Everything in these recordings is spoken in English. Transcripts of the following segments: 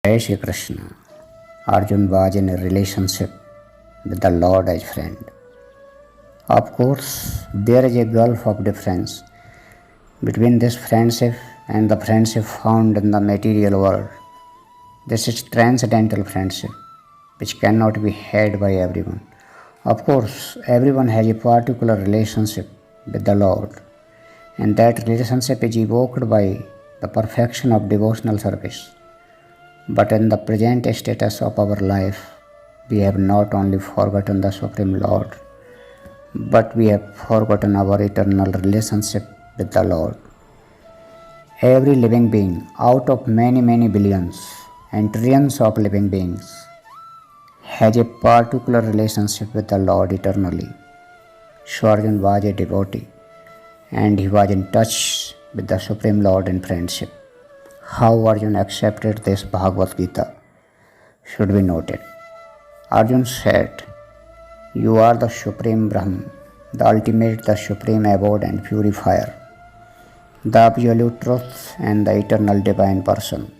Jai Shri Krishna. Arjun was in a relationship with the Lord as friend. Of course, there is a gulf of difference between this friendship and the friendship found in the material world. This is transcendental friendship, which cannot be had by everyone. Of course, everyone has a particular relationship with the Lord, and that relationship is evoked by the perfection of devotional service. But in the present status of our life, we have not only forgotten the Supreme Lord, but we have forgotten our eternal relationship with the Lord. Every living being out of many billions and trillions of living beings has a particular relationship with the Lord eternally. So Arjun was a devotee and he was in touch with the Supreme Lord in friendship. How Arjun accepted this Bhagavad Gita should be noted. Arjun said, "You are the Supreme Brahman, the ultimate, the supreme abode and purifier, the absolute truth and the eternal divine person.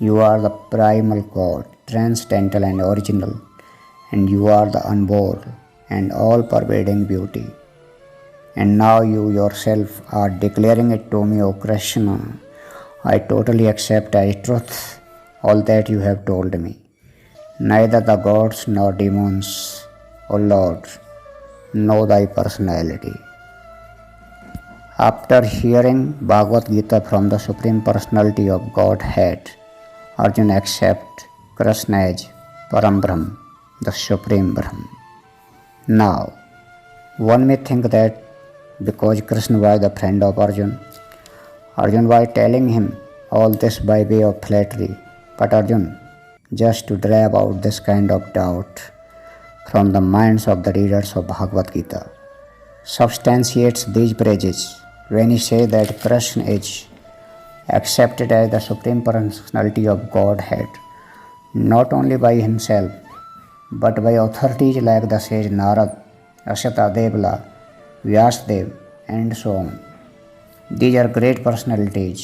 You are the primal God, transcendental and original, and you are the unborn and all-pervading beauty. And now you yourself are declaring it to me, O Krishna. I totally accept as truth all that you have told me. Neither the gods nor demons, O Lord, know thy personality." After hearing Bhagavad Gita from the Supreme Personality of Godhead, Arjun accepts Krishna as Param Brahm, the Supreme Brahm. Now, one may think that because Krishna was the friend of Arjun was telling him all this by way of flattery. But Arjun, just to drive out this kind of doubt from the minds of the readers of Bhagavad Gita, substantiates these praises when he says that Krishna is accepted as the Supreme Personality of Godhead, not only by himself, but by authorities like the sage Narad, Asyata Devla, Vyasdev, and so on. These are great personalities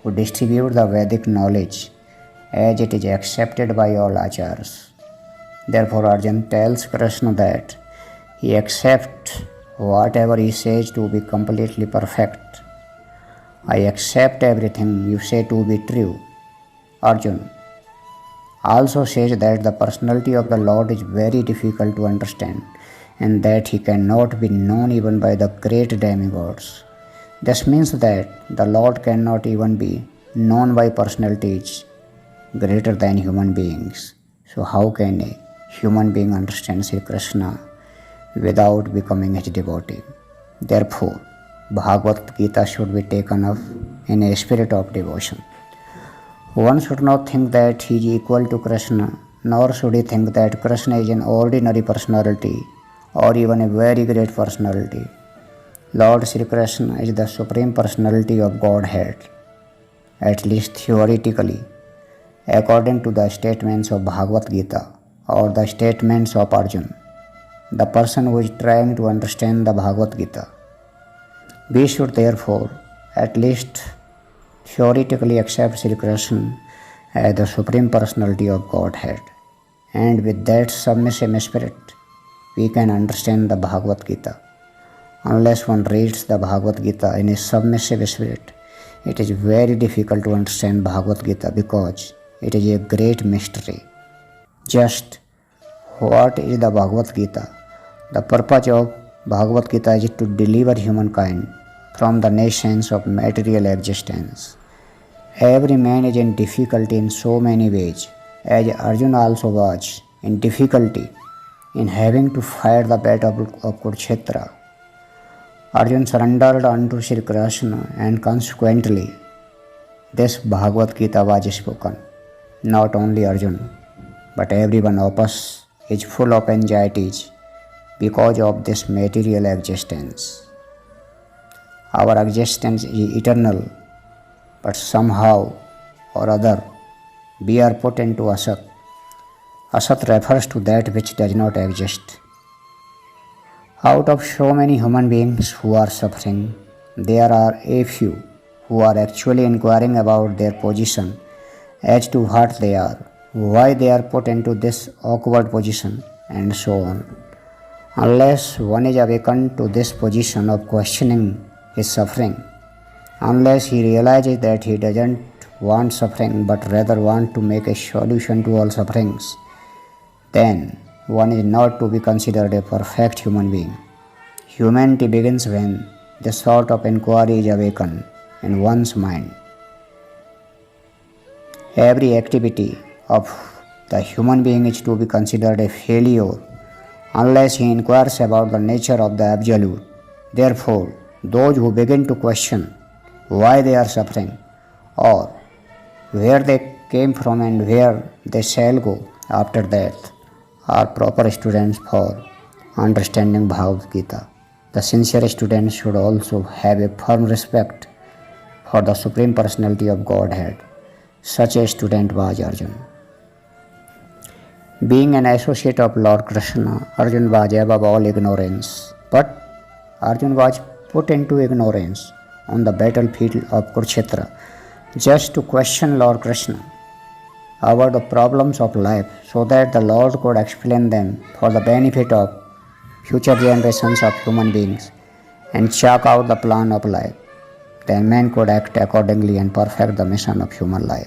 who distribute the Vedic knowledge as it is accepted by all acharyas. Therefore, Arjun tells Krishna that he accepts whatever he says to be completely perfect. I accept everything you say to be true. Arjun also says that the personality of the Lord is very difficult to understand and that he cannot be known even by the great demigods. This means that the Lord cannot even be known by personalities greater than human beings. So how can a human being understand Sri Krishna without becoming his devotee? Therefore, Bhagavad Gita should be taken up in a spirit of devotion. One should not think that he is equal to Krishna, nor should he think that Krishna is an ordinary personality or even a very great personality. Lord Sri Krishna is the Supreme Personality of Godhead, at least theoretically, according to the statements of Bhagavad Gita or the statements of Arjun, the person who is trying to understand the Bhagavad Gita. We should therefore at least theoretically accept Sri Krishna as the Supreme Personality of Godhead, and with that submissive spirit, we can understand the Bhagavad Gita. Unless one reads the Bhagavad Gita in a submissive spirit, it is very difficult to understand Bhagavad Gita because it is a great mystery. Just what is the Bhagavad Gita? The purpose of Bhagavad Gita is to deliver humankind from the nations of material existence. Every man is in difficulty in so many ways, as Arjuna also was in difficulty in having to fight the battle of Kurukshetra. Arjun surrendered unto Sri Krishna and consequently this Bhagavad Gita was spoken. Not only Arjun, but everyone of us is full of anxieties because of this material existence. Our existence is eternal, but somehow or other we are put into asat. Asat refers to that which does not exist. Out of so many human beings who are suffering, there are a few who are actually inquiring about their position as to what they are, why they are put into this awkward position, and so on. Unless one is awakened to this position of questioning his suffering, unless he realizes that he doesn't want suffering but rather want to make a solution to all sufferings, then one is not to be considered a perfect human being. Humanity begins when this sort of inquiry is awakened in one's mind. Every activity of the human being is to be considered a failure unless he inquires about the nature of the absolute. Therefore, those who begin to question why they are suffering or where they came from and where they shall go after death are proper students for understanding Bhagavad Gita. The sincere students should also have a firm respect for the Supreme Personality of Godhead. Such a student was Arjuna. Being an associate of Lord Krishna, Arjuna was above all ignorance. But Arjuna was put into ignorance on the battlefield of Kurukshetra just to question Lord Krishna about the problems of life so that the Lord could explain them for the benefit of future generations of human beings and chalk out the plan of life. Then man could act accordingly and perfect the mission of human life.